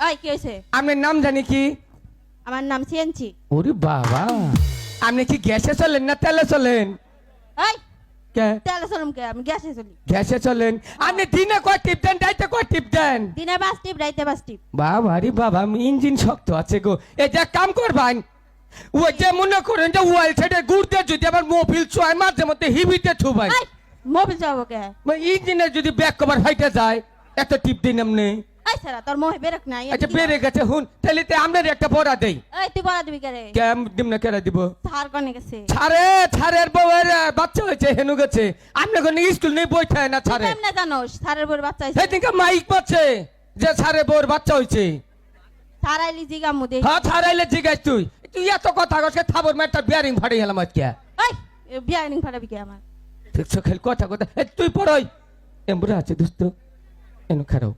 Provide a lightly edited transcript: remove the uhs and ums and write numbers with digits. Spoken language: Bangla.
ওই কি হইছে? আপনার নাম জানি কি? আমার নাম সিএনজি। ওরে বাবা, আপনি কি গ্যাসে চলেন না তেলে চলেন? এই কে তেলে চলুম কে? আমি গ্যাসে চলি। গ্যাসে চলেন? আপনি দিনে কয় টিপ দেন, রাইতে কয় টিপ দেন? দিনে 5 টিপ, রাইতে 5 টিপ। বাবা রে বাবা, আমি ইঞ্জিন শক্ত আছে গো। এই যে কাম করবান, ওই যে মনে করেন যে ওয়াইল সাইডে ঘুরতে যদি আবার মোবিল ছোঁয় মাঝে মধ্যে হিবিতে ছুবাই, এই মোবিল যাবো কে? ইঞ্জিনে যদি ব্যাক কভার ফাইটে যায় একটা টিপ দিন আপনি। এই সারা তোর মোহে বেরক নাই। আচ্ছা বেড়ে গেছে, হুন তাহলে তো আপনার একটা পড়া দেই। এই তুই বলা দিবি কে রে? কেম দিম না, কেরা দিব? সার কোনে গেছে? ছাড়ে ছাড়ের বউয়ের বাচ্চা হয়েছে, হেনু গেছে। আপনি কোন স্কুল নেই বই থাকে না ছাড়ে? কেমনে জানোস সারের বউর বাচ্চা হইছে? সেদিনকে মাইক পাচ্ছে যে ছাড়ে বউর বাচ্চা হয়েছে। সারাইলি জিগা মুদে। হ্যাঁ ছাড়াইলে জিগাইছ তুই, তুই এত কথা কসকে থাবর মেটা বিয়ারিং ফাড়ি গেলাম আজকে। এই বিয়ারিং ফাটাবি কে আমার? দেখছো খেল কথা কথা, তুই পড়াই এমরা আছে দোস্ত এনু খারাপ।